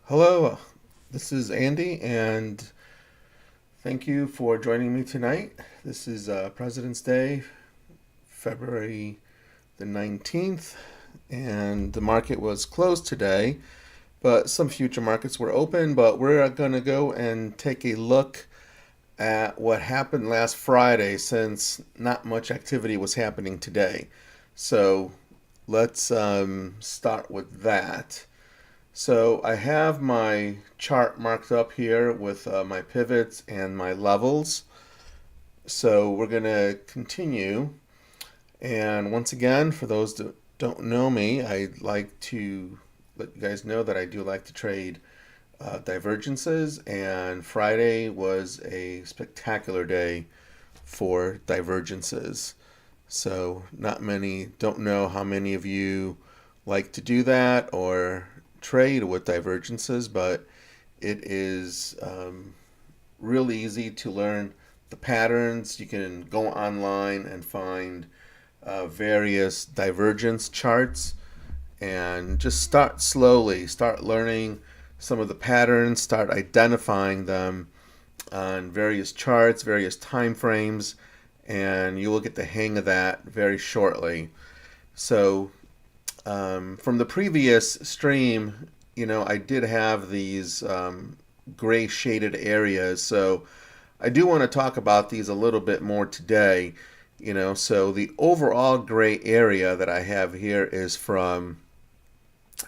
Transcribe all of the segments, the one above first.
Hello, this is Andy, and thank you for joining me tonight. This is President's Day, February the 19th, and the market was closed today, but some future markets were open. But we're going to go and take a look at what happened last Friday since not much activity was happening today. So let's start with that. So I have my chart marked up here with my pivots and my levels. So we're going to continue. And once again, for those that don't know me, I'd like to let you guys know that I do like to trade divergences. And Friday was a spectacular day for divergences. So not many, don't know how many of you like to do that or trade with divergences, but it is really easy to learn the patterns. You can go online and find various divergence charts and just start slowly, start learning some of the patterns, start identifying them on various charts, various time frames, and you will get the hang of that very shortly. So from the previous stream, I did have these gray shaded areas. So I do want to talk about these a little bit more today. So the overall gray area that I have here is from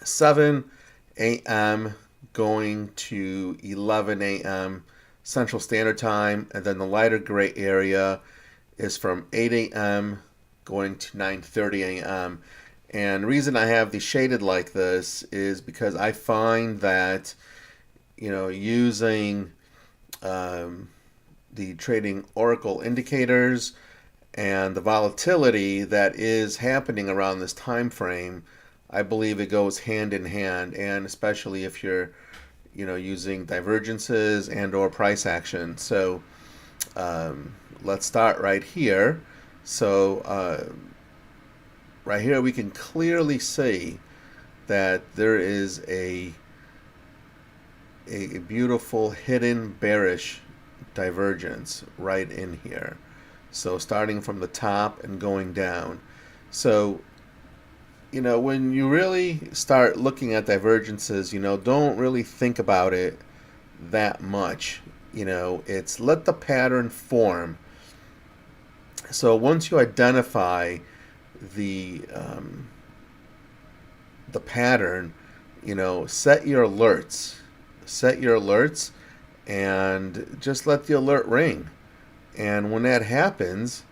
7 a.m. going to 11 a.m. Central Standard Time, and then the lighter gray area is from 8 a.m. going to 9:30 a.m. And the reason I have these shaded like this is because I find that, using the trading oracle indicators and the volatility that is happening around this time frame, I believe it goes hand in hand, and especially if you're, using divergences and or price action. So let's start right here. So right here we can clearly see that there is a beautiful hidden bearish divergence right in here. So starting from the top and going down. So, when you really start looking at divergences, don't really think about it that much. It's let the pattern form. So once you identify the um, the pattern, set your alerts. Set your alerts and just let the alert ring. And when that happens,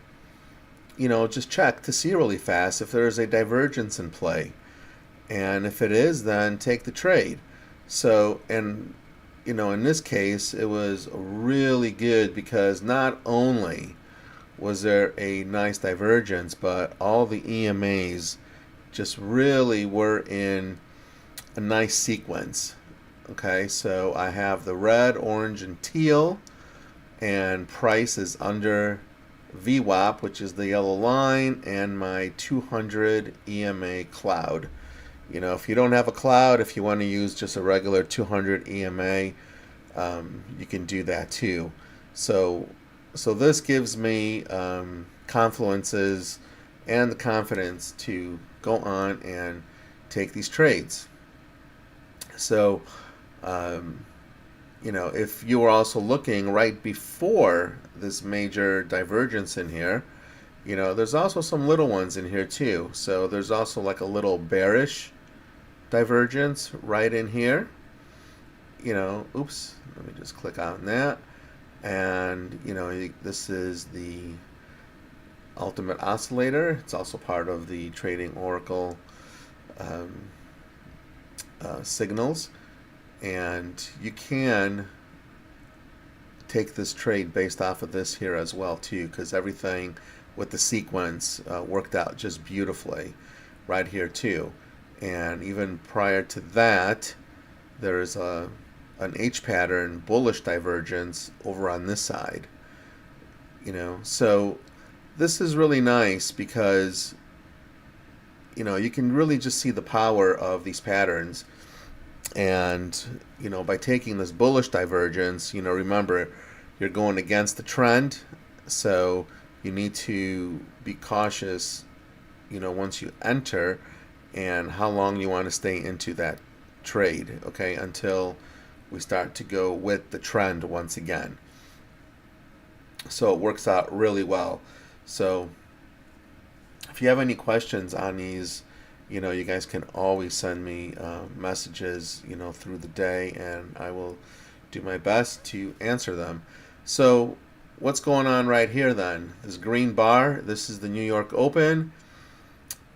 just check to see really fast if there's a divergence in play. And if it is, then take the trade. So, and in this case, it was really good because not only was there a nice divergence, but all the EMAs just really were in a nice sequence. Okay, so I have the red, orange, and teal, and price is under VWAP, which is the yellow line, and my 200 EMA cloud. If you don't have a cloud, if you want to use just a regular 200 EMA, you can do that too. So, so this gives me confluences and the confidence to go on and take these trades. So, um, if you were also looking right before this major divergence in here, there's also some little ones in here too. So there's also like a little bearish divergence right in here. Oops, let me just click on that. And, this is the ultimate oscillator. It's also part of the trading oracle um, signals. And you can take this trade based off of this here as well too, because everything with the sequence worked out just beautifully right here too. And even prior to that, there's an H pattern bullish divergence over on this side. So this is really nice because you can really just see the power of these patterns. And, by taking this bullish divergence, remember, you're going against the trend. So you need to be cautious, once you enter, and how long you want to stay into that trade, okay, until we start to go with the trend once again. So it works out really well. So if you have any questions on these, you guys can always send me messages, through the day, and I will do my best to answer them. So what's going on right here then? This green bar, this is the New York Open.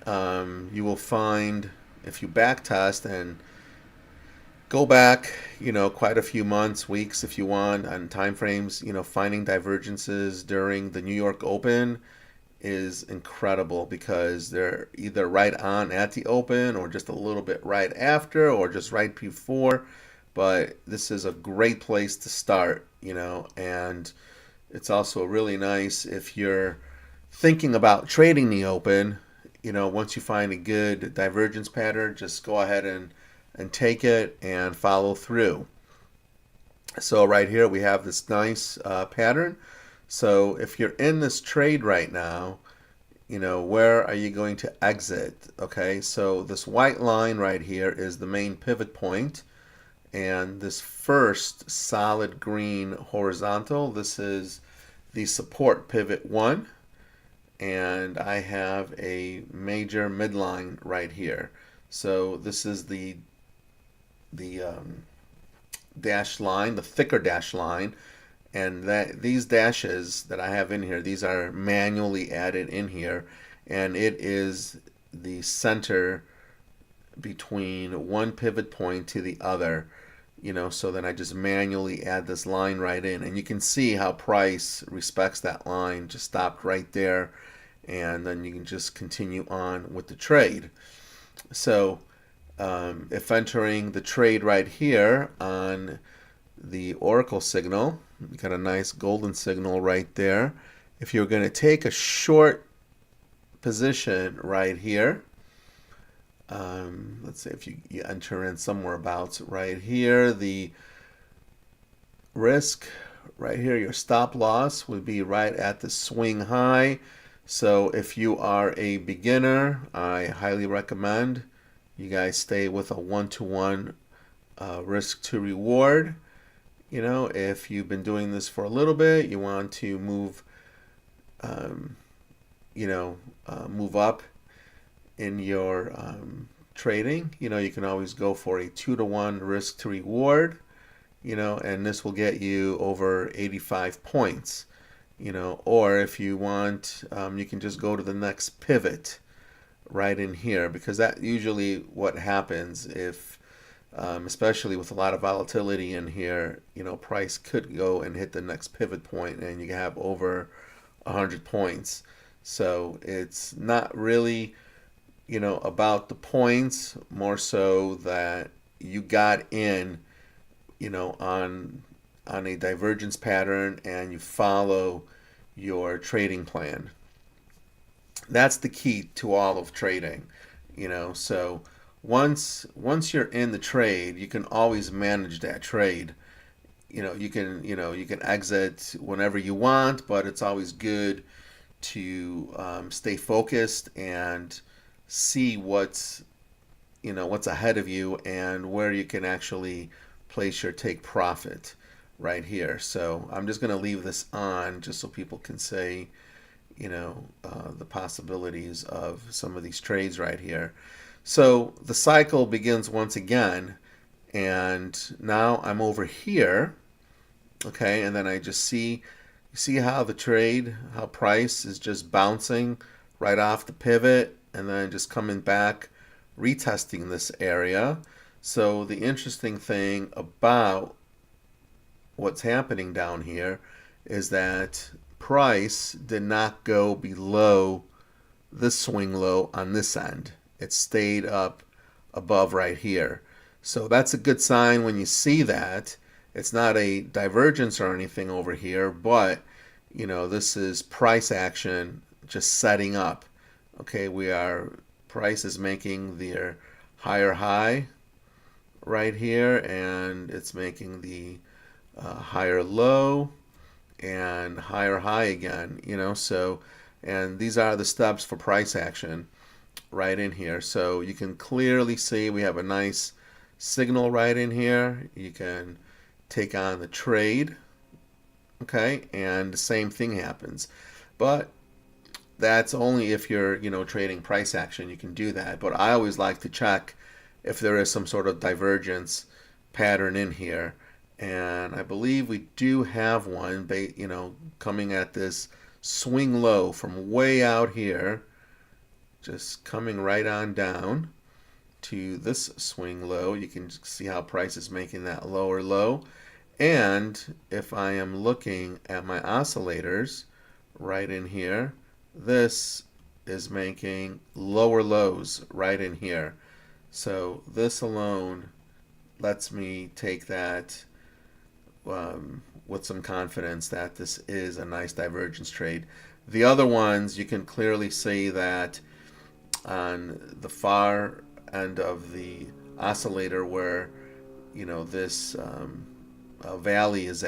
You will find, if you back test and go back, quite a few months, weeks if you want, on time frames, finding divergences during the New York Open is incredible because they're either right on at the open or just a little bit right after or just right before. But this is a great place to start, and it's also really nice if you're thinking about trading the open. Once you find a good divergence pattern, just go ahead and take it and follow through. So right here we have this nice pattern. So if you're in this trade right now, where are you going to exit? Okay, so this white line right here is the main pivot point, and this first solid green horizontal, this is the support pivot 1, and I have a major midline right here. So this is the dashed line, the thicker dashed line, and that these dashes that I have in here, these are manually added in here, and it is the center between one pivot point to the other, so then I just manually add this line right in, and you can see how price respects that line, just stopped right there, and then you can just continue on with the trade. So if entering the trade right here on the Oracle signal, you got a nice golden signal right there. If you're going to take a short position right here, let's say if you enter in somewhere about right here, the risk right here, your stop loss would be right at the swing high. So if you are a beginner, I highly recommend you guys stay with a one-to-one risk to reward. If you've been doing this for a little bit, you want to move, move up in your trading. You can always go for a 2-to-1 risk to reward, and this will get you over 85 points. Or if you want, you can just go to the next pivot right in here, because that usually what happens if especially with a lot of volatility in here, price could go and hit the next pivot point and you have over 100 points. So it's not really, about the points, more so that you got in, on a divergence pattern and you follow your trading plan. That's the key to all of trading, so once you're in the trade, you can always manage that trade. You can exit whenever you want, but it's always good to stay focused and see what's ahead of you and where you can actually place your take profit right here. So I'm just going to leave this on just so people can say, the possibilities of some of these trades right here. So the cycle begins once again, and now I'm over here, okay, and then I just see how the trade, how price is just bouncing right off the pivot and then just coming back, retesting this area. So the interesting thing about what's happening down here is that price did not go below this swing low on this end. It stayed up above right here. So that's a good sign when you see that. It's not a divergence or anything over here, but this is price action just setting up. Okay, price is making their higher high right here, and it's making the higher low and higher high again, so, and these are the steps for price action right in here. So you can clearly see we have a nice signal right in here. You can take on the trade, okay, and the same thing happens. But that's only if you're, trading price action. You can do that. But I always like to check if there is some sort of divergence pattern in here. And I believe we do have one, coming at this swing low from way out here, just coming right on down to this swing low. You can see how price is making that lower low. And if I am looking at my oscillators right in here, this is making lower lows right in here. So this alone lets me take that with some confidence that this is a nice divergence trade. The other ones, you can clearly see that on the far end of the oscillator where this valley is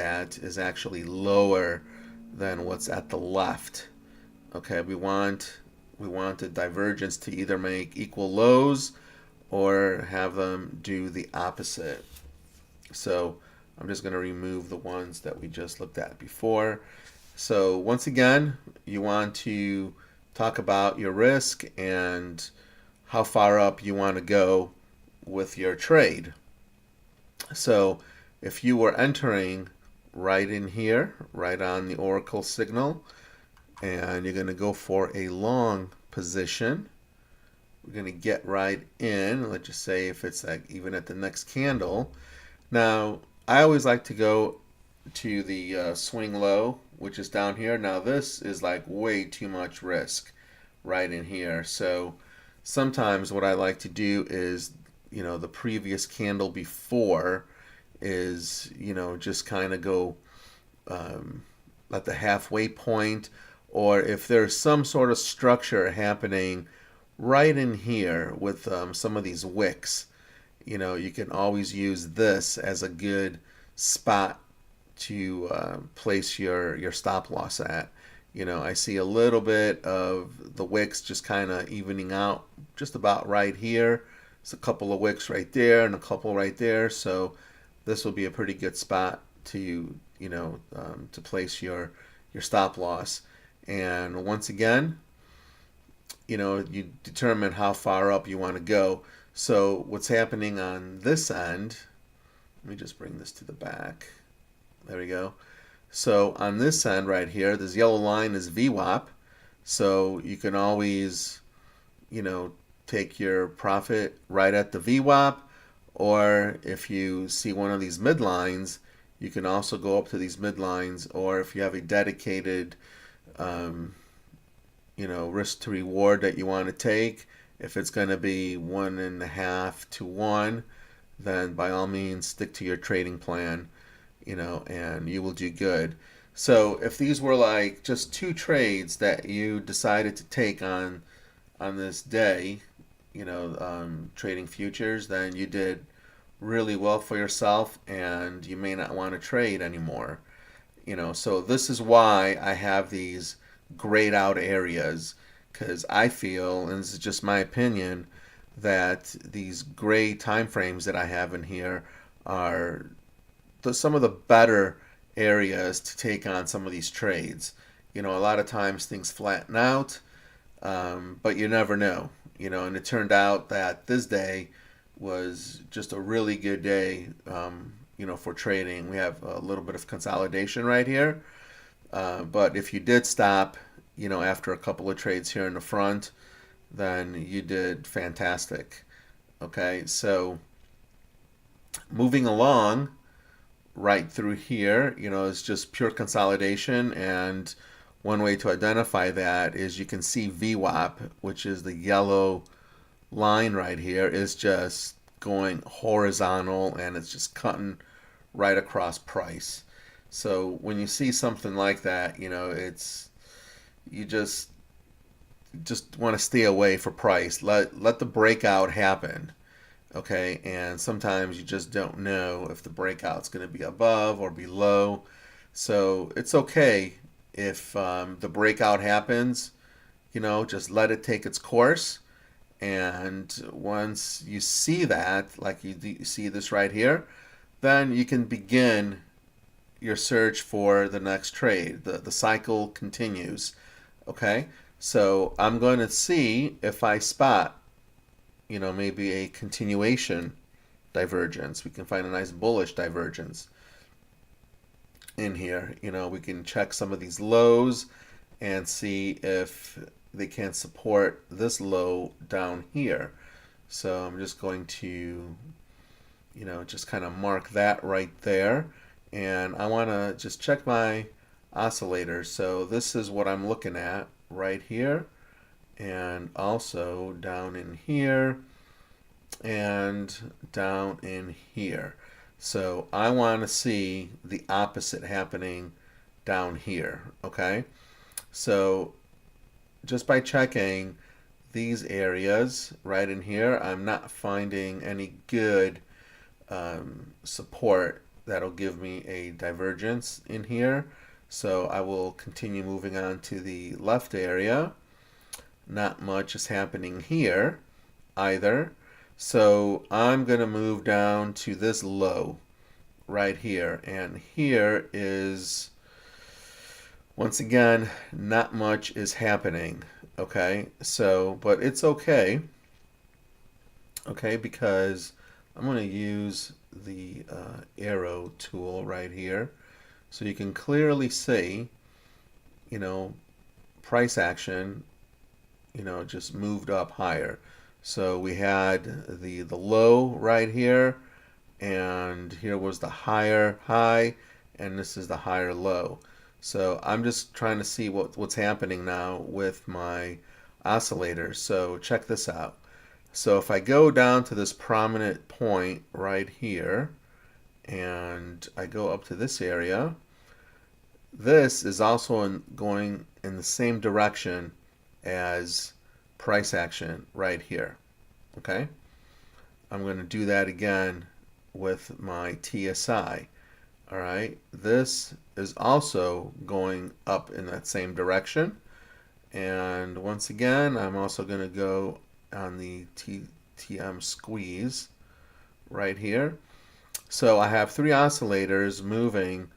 actually lower than what's at the left. Okay, we want the divergence to either make equal lows or have them do the opposite. So I'm just going to remove the ones that we just looked at before. So once again, you want to talk about your risk and how far up you want to go with your trade. So if you were entering right in here, right on the Oracle signal, and you're going to go for a long position, we're going to get right in. Let's just say if it's like even at the next candle. Now, I always like to go to the swing low, which is down here. Now, this is like way too much risk right in here. So sometimes what I like to do is, the previous candle before is, just kind of go at the halfway point, or if there's some sort of structure happening right in here with some of these wicks, you can always use this as a good spot to place your stop loss at. I see a little bit of the wicks just kind of evening out just about right here. There's a couple of wicks right there and a couple right there. So this will be a pretty good spot to, to place your stop loss. And once again, you determine how far up you want to go. So what's happening on this end, let me just bring this to the back. There we go. So on this end right here, this yellow line is VWAP. So you can always, take your profit right at the VWAP, or if you see one of these midlines, you can also go up to these midlines, or if you have a dedicated risk to reward that you want to take, if it's going to be 1.5 to 1, then by all means stick to your trading plan, and you will do good. So if these were like just two trades that you decided to take on this day, trading futures, then you did really well for yourself, and you may not want to trade anymore. So this is why I have these grayed out areas, because I feel, and this is just my opinion, that these gray time frames that I have in here are some of the better areas to take on some of these trades. A lot of times things flatten out, but you never know. And it turned out that this day was just a really good day, for trading. We have a little bit of consolidation right here. But if you did stop, after a couple of trades here in the front, then you did fantastic. Okay, so moving along right through here, it's just pure consolidation. And one way to identify that is you can see VWAP, which is the yellow line right here, is just going horizontal, and it's just cutting right across price. So when you see something like that, it's, you just want to stay away for price. Let the breakout happen. Okay, and sometimes you just don't know if the breakout's going to be above or below. So it's okay if the breakout happens, just let it take its course. And once you see that, like you see this right here, then you can begin your search for the next trade. The cycle continues. Okay, so I'm going to see if I spot, maybe a continuation divergence. We can find a nice bullish divergence in here. We can check some of these lows and see if they can support this low down here. So I'm just going to, just kind of mark that right there. And I want to just check my oscillators. So this is what I'm looking at right here, and also down in here, and down in here. So I want to see the opposite happening down here, okay? So just by checking these areas right in here, I'm not finding any good support that'll give me a divergence in here. So I will continue moving on to the left area. Not much is happening here either. So I'm going to move down to this low right here. And here is, once again, not much is happening. Okay, so, but it's okay. Okay, because I'm going to use the arrow tool right here. So you can clearly see, price action, just moved up higher. So we had the low right here, and here was the higher high, and this is the higher low. So I'm just trying to see what's happening now with my oscillators. So check this out. So if I go down to this prominent point right here, and I go up to this area, this is also going in the same direction as price action right here. Okay, I'm going to do that again with my TSI. All right, this is also going up in that same direction. And once again, I'm also going to go on the TM squeeze right here. So I have three oscillators moving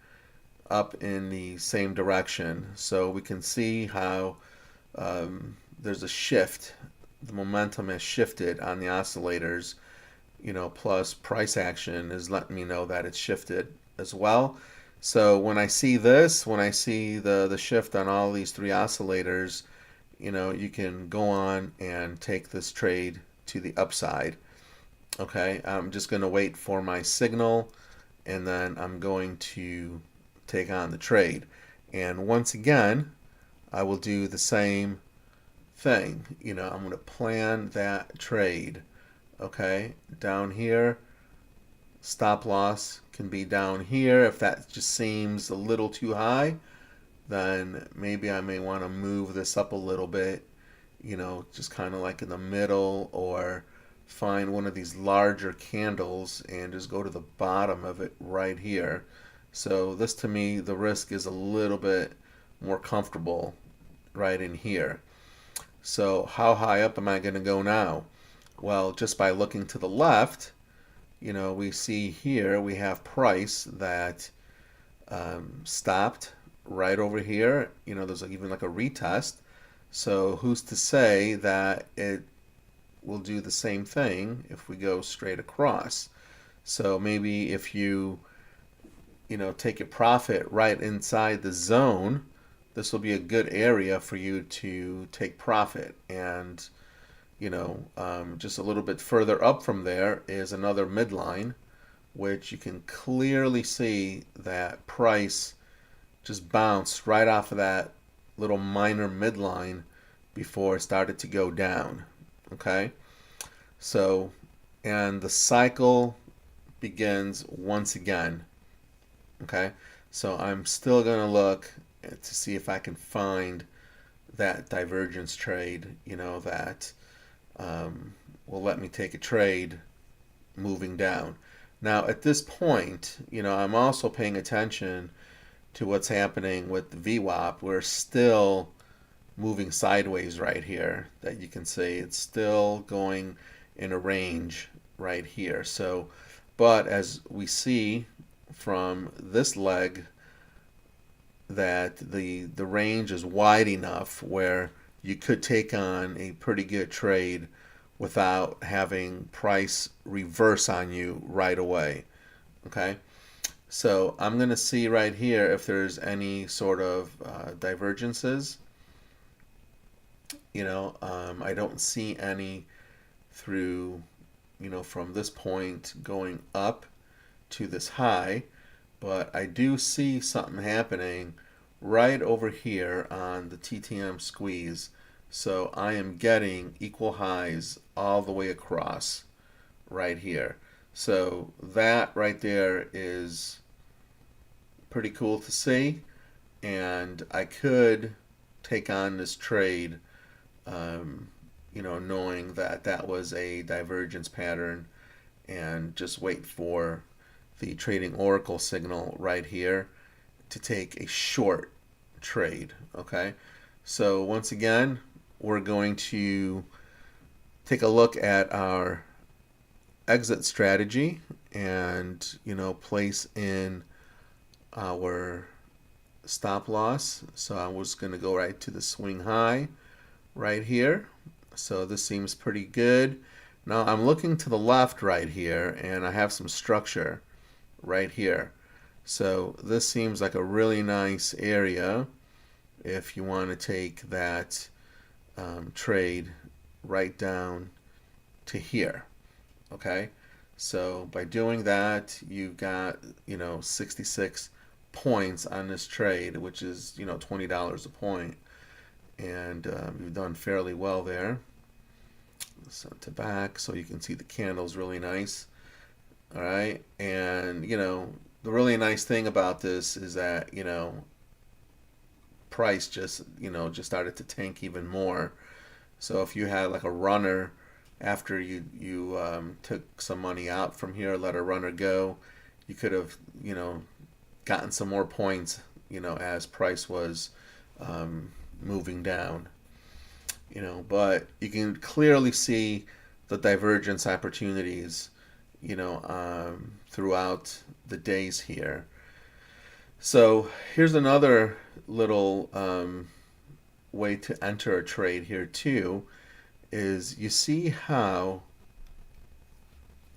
up in the same direction. So we can see how there's a shift. The momentum has shifted on the oscillators, plus price action is letting me know that it's shifted as well. So when I see this, when I see the shift on all these three oscillators, you can go on and take this trade to the upside. Okay, I'm just going to wait for my signal, and then I'm going to take on the trade. And once again, I will do the same thing. I'm going to plan that trade. Okay, down here, stop loss can be down here. If that just seems a little too high, then maybe I may want to move this up a little bit, just kind of like in the middle, or find one of these larger candles and just go to the bottom of it right here. So this, to me, the risk is a little bit more comfortable right in here. So how high up am I going to go now? Well, just by looking to the left, we see here we have price that stopped right over here. There's even like a retest. So who's to say that it will do the same thing if we go straight across? So maybe if you, take a profit right inside the zone, this will be a good area for you to take profit. And, just a little bit further up from there is another midline, which you can clearly see that price just bounced right off of that little minor midline before it started to go down. Okay, so, and the cycle begins once again. Okay, so I'm still going to look to see if I can find that divergence trade, that will let me take a trade moving down. Now, at this point, I'm also paying attention to what's happening with the VWAP. We're still moving sideways right here. That you can see it's still going in a range right here. So, but as we see from this leg, that the range is wide enough where you could take on a pretty good trade without having price reverse on you right away. Okay, so I'm going to see right here if there's any sort of divergences. I don't see any through, from this point going up to this high, but I do see something happening right over here on the TTM squeeze. So I am getting equal highs all the way across right here. So that right there is pretty cool to see, and I could take on this trade, knowing that that was a divergence pattern, and just wait for the trading oracle signal right here to take a short trade. Okay, so once again, we're going to take a look at our exit strategy and place in our stop loss. So I was going to go right to the swing high right here. So this seems pretty good. Now I'm looking to the left right here, and I have some structure right here. So this seems like a really nice area if you want to take that trade right down to here. Okay, so by doing that, you've got 66 points on this trade, which is $20 a point, and you've done fairly well there. So to back, so you can see the candle's really nice. All right, and the really nice thing about this is that price just started to tank even more. So if you had like a runner after you took some money out from here, let a runner go, you could have gotten some more points as price was moving down. But you can clearly see the divergence opportunities throughout the days here. So here's another little way to enter a trade here too, is you see how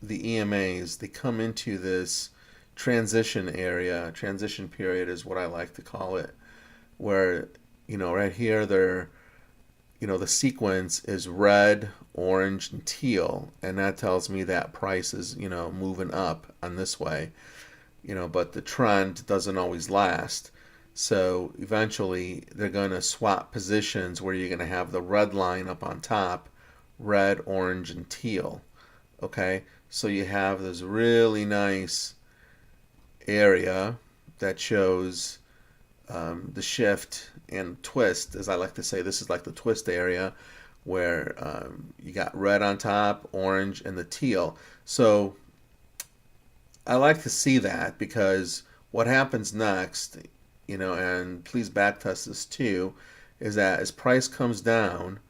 the EMAs, they come into this transition area. Transition period is what I like to call it, where right here they're the sequence is red, orange, and teal, and that tells me that price is moving up on this way. But the trend doesn't always last. So eventually they're going to swap positions where you're going to have the red line up on top, red, orange, and teal. Okay, so you have this really nice area that shows the shift and twist, as I like to say. This is like the twist area where you got red on top, orange, and the teal. So I like to see that, because what happens next, and please backtest this too, is that as price comes down,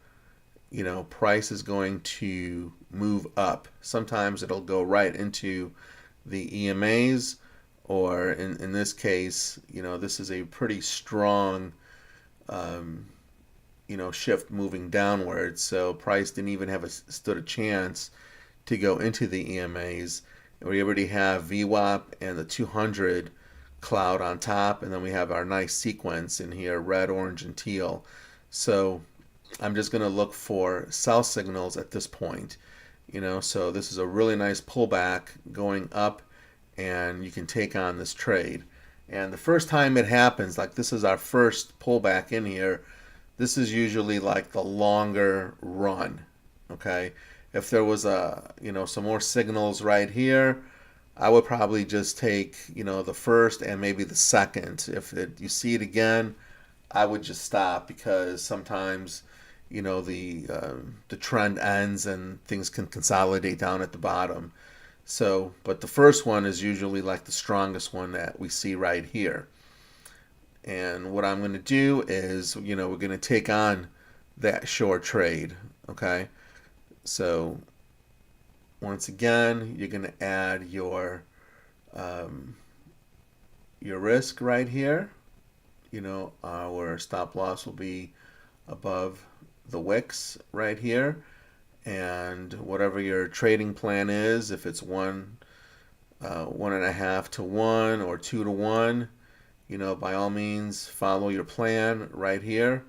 price is going to move up. Sometimes it'll go right into the EMAs, or in this case, this is a pretty strong, shift moving downwards. So price didn't even have stood a chance to go into the EMAs. And we already have VWAP and the 200 cloud on top, and then we have our nice sequence in here, red, orange, and teal. So I'm just going to look for sell signals at this point. So this is a really nice pullback going up, and you can take on this trade. And the first time it happens, like this is our first pullback in here, this is usually like the longer run. Okay, if there was some more signals right here, I would probably just take the first and maybe the second. If you see it again, I would just stop, because sometimes the trend ends and things can consolidate down at the bottom. So, but the first one is usually like the strongest one that we see right here. And what I'm going to do is, we're going to take on that short trade. Okay. So once again, you're going to add um, your risk right here. Our stop loss will be above the wicks right here. And whatever your trading plan is, if it's 1.5 to 1 or 2 to 1, by all means follow your plan right here.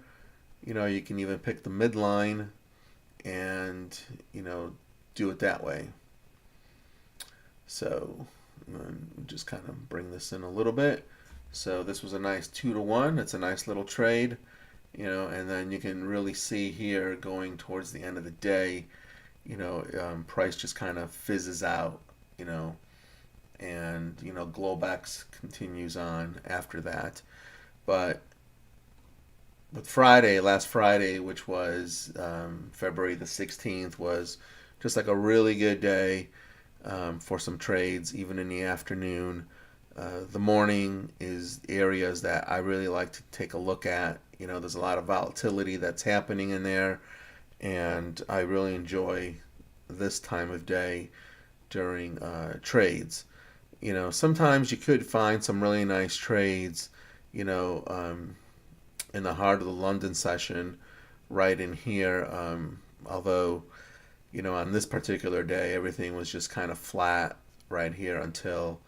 You can even pick the midline and do it that way. So just kind of bring this in a little bit. So this was a nice 2 to 1. It's a nice little trade, and then you can really see here going towards the end of the day, price just kind of fizzes out, and Globex continues on after that. But with last Friday, which was February the 16th, was just like a really good day for some trades, even in the afternoon. The morning is areas that I really like to take a look at. There's a lot of volatility that's happening in there, and I really enjoy this time of day during trades. Sometimes you could find some really nice trades, in the heart of the London session, right in here. Although, on this particular day, everything was just kind of flat right here until,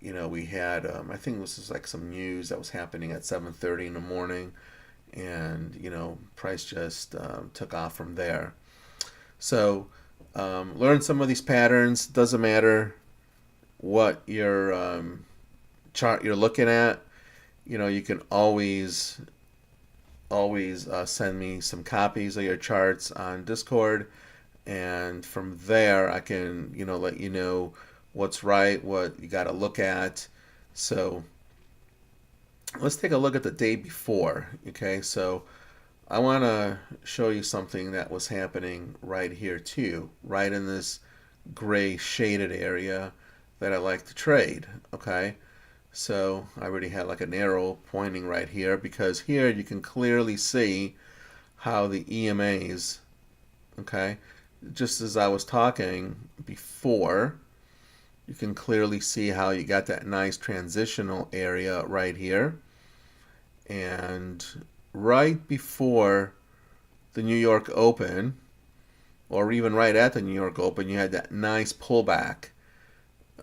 we had, I think this was like some news that was happening at 7:30 in the morning, and, price just took off from there. So, learn some of these patterns. Doesn't matter what your chart you're looking at. You can always send me some copies of your charts on Discord, and from there I can let you know what's right, what you got to look at. So let's take a look at the day before. Okay, so I want to show you something that was happening right here too, right in this gray shaded area that I like to trade. Okay, so I already had like an arrow pointing right here, because here you can clearly see how the EMAs, okay, just as I was talking before, you can clearly see how you got that nice transitional area right here. And right before the New York Open, or even right at the New York Open, you had that nice pullback.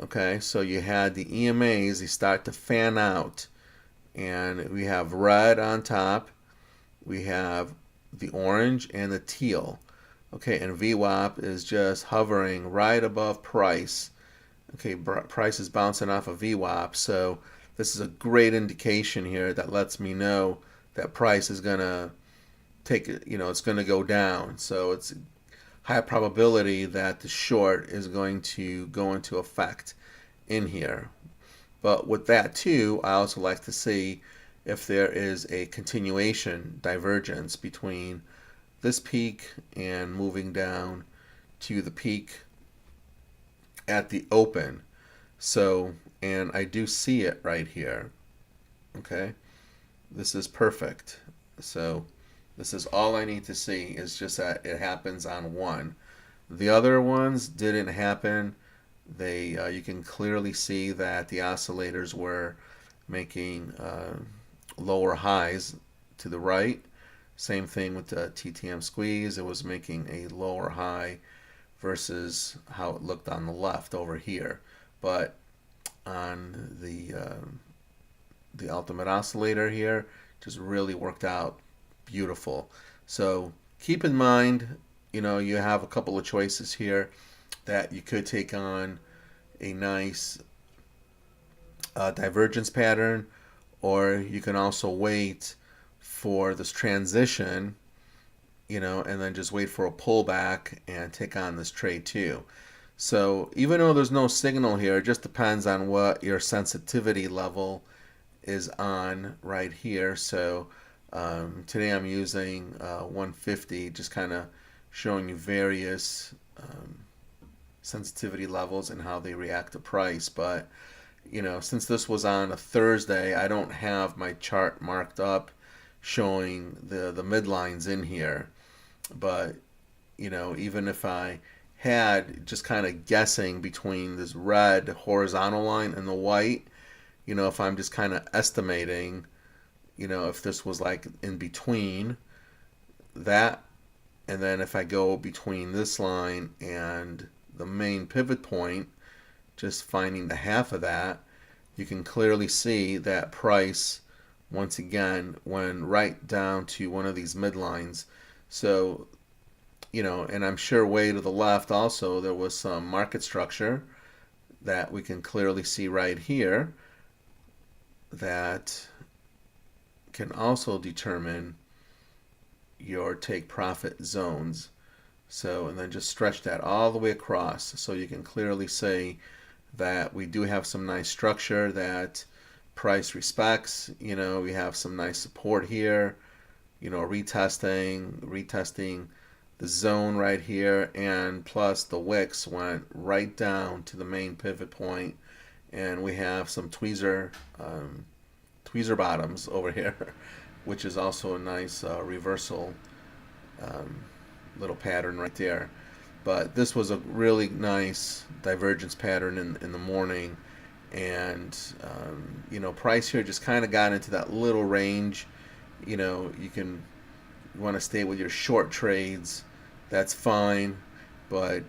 Okay, so you had the EMAs, they start to fan out, and we have red on top, we have the orange and the teal. Okay, and VWAP is just hovering right above price. Okay, price is bouncing off of VWAP, so this is a great indication here that lets me know that price is gonna it's gonna go down. So it's high probability that the short is going to go into effect in here. But with that too, I also like to see if there is a continuation divergence between this peak and moving down to the peak at the open. So, and I do see it right here. Okay, this is perfect. So this is all I need to see, is just that it happens on one. The other ones didn't happen. You can clearly see that the oscillators were making lower highs to the right. Same thing with the TTM squeeze. It was making a lower high versus how it looked on the left over here. But on the ultimate oscillator here, just really worked out beautiful. So keep in mind, you have a couple of choices here that you could take on a nice divergence pattern, or you can also wait for this transition, and then just wait for a pullback and take on this trade too. So even though there's no signal here, it just depends on what your sensitivity level is on right here. So today I'm using 150, just kind of showing you various sensitivity levels and how they react to price. But since this was on a Thursday, I don't have my chart marked up showing the midlines in here. But even if I had just kind of guessing between this red horizontal line and the white, if I'm just kind of estimating, if this was like in between that, and then if I go between this line and the main pivot point, just finding the half of that, you can clearly see that price once again went right down to one of these midlines. So, and I'm sure way to the left also there was some market structure that we can clearly see right here that can also determine your take profit zones. So, and then just stretch that all the way across so you can clearly see that we do have some nice structure that price respects. We have some nice support here, retesting the zone right here, and plus the wicks went right down to the main pivot point, and we have some tweezer bottoms over here, which is also a nice reversal little pattern right there. But this was a really nice divergence pattern in the morning, and price here just kind of got into that little range. You want to stay with your short trades, that's fine, but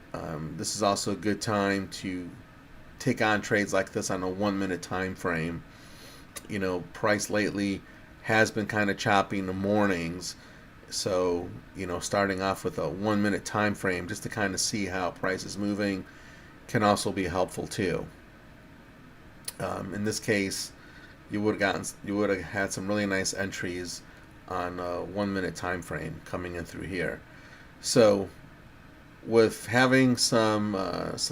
this is also a good time to take on trades like this on a 1 minute time frame. Price lately has been kind of choppy in the mornings, so starting off with a 1 minute time frame just to kind of see how price is moving can also be helpful too. In this case, you would have had some really nice entries on a 1 minute time frame coming in through here. So with having some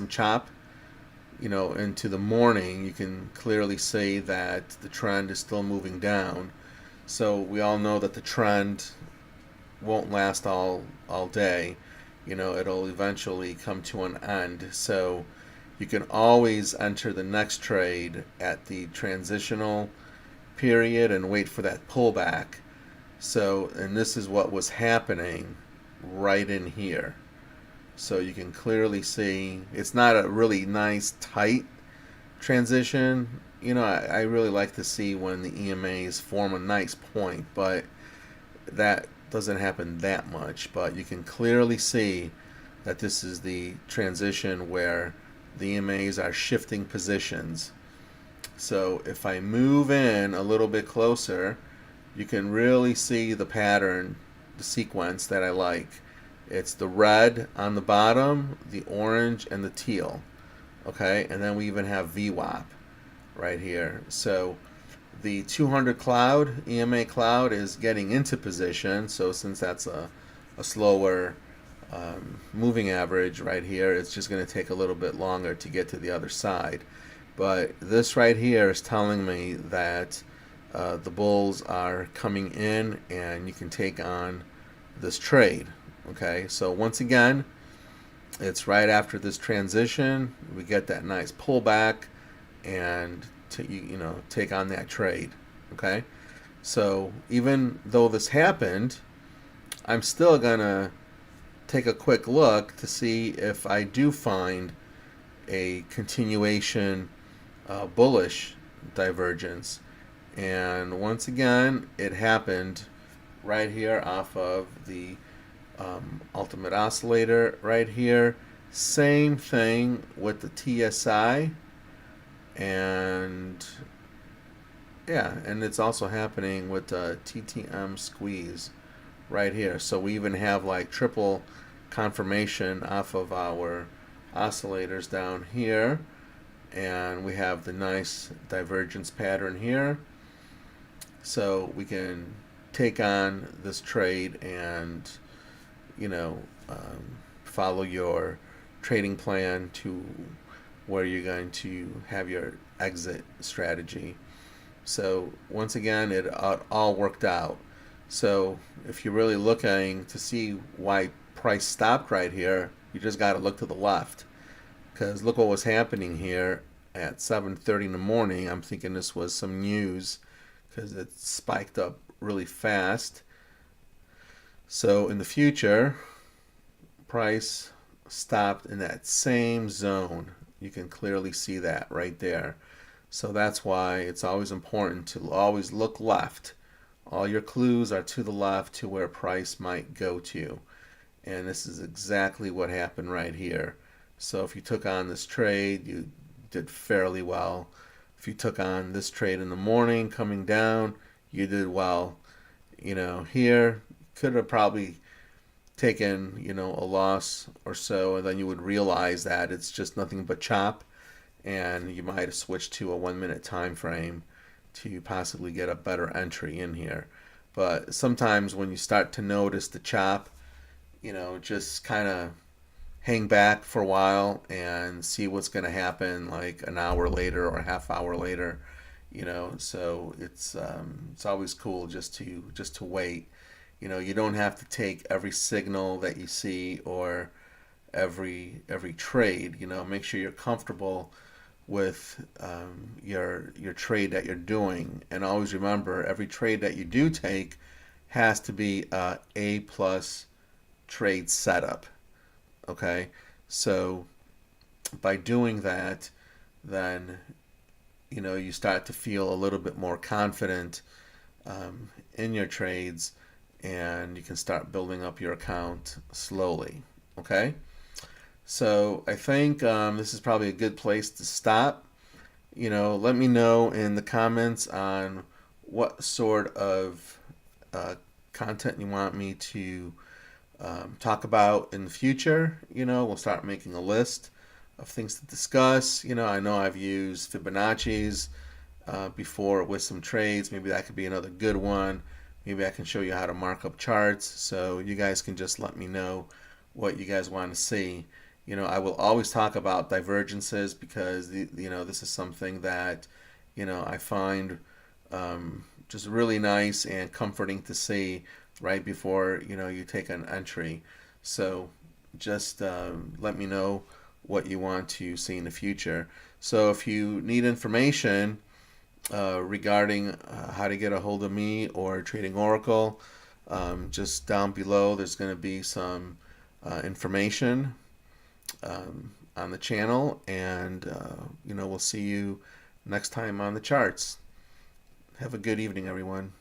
chop into the morning, you can clearly see that the trend is still moving down. So we all know that the trend won't last all day. It'll eventually come to an end. So you can always enter the next trade at the transitional period and wait for that pullback. So, and this is what was happening right in here. So you can clearly see it's not a really nice tight transition. I really like to see when the EMAs form a nice point, but that doesn't happen that much. But you can clearly see that this is the transition where the EMAs are shifting positions. So if I move in a little bit closer, you can really see the pattern, the sequence that I like. It's the red on the bottom, the orange, and the teal. Okay, and then we even have VWAP right here. So the 200 cloud, EMA cloud, is getting into position. So since that's a slower moving average right here, it's just going to take a little bit longer to get to the other side. But this right here is telling me that the bulls are coming in and you can take on this trade. Okay, so once again, it's right after this transition, we get that nice pullback and take on that trade. Okay, so even though this happened, I'm still gonna take a quick look to see if I do find a continuation bullish divergence. And once again, it happened right here off of the ultimate oscillator right here. Same thing with the TSI, and yeah, and it's also happening with the TTM squeeze right here. So we even have like triple confirmation off of our oscillators down here, and we have the nice divergence pattern here. So we can take on this trade and follow your trading plan to where you're going to have your exit strategy. So once again, it all worked out. So if you're really looking to see why price stopped right here, you just got to look to the left. because look what was happening here at 7:30 in the morning. I'm thinking this was some news because it spiked up really fast. So in the future, price stopped in that same zone. You can clearly see that right there. So that's why it's always important to always look left. All your clues are to the left to where price might go to. And this is exactly what happened right here. So if you took on this trade, you did fairly well. If you took on this trade in the morning coming down, you did well. Here could have probably taken, a loss or so, and then you would realize that it's just nothing but chop, and you might have switched to a 1 minute time frame to possibly get a better entry in here. But sometimes when you start to notice the chop, just kind of hang back for a while and see what's going to happen like an hour later or a half hour later. So it's always cool just to wait. You don't have to take every signal that you see or every trade. Make sure you're comfortable with your trade that you're doing, and always remember every trade that you do take has to be a plus trade setup. Okay, so by doing that, then you start to feel a little bit more confident in your trades, and you can start building up your account slowly. Okay, so I think this is probably a good place to stop. Let me know in the comments on what sort of content you want me to talk about in the future. We'll start making a list of things to discuss. I know I've used Fibonacci's before with some trades. Maybe that could be another good one. Maybe I can show you how to mark up charts. So you guys can just let me know what you guys want to see. I will always talk about divergences because this is something that I find just really nice and comforting to see right before you take an entry. So just let me know what you want to see in the future. So if you need information regarding how to get a hold of me or Trading Oracle, just down below there's going to be some information on the channel, and we'll see you next time on the charts. Have a good evening, everyone.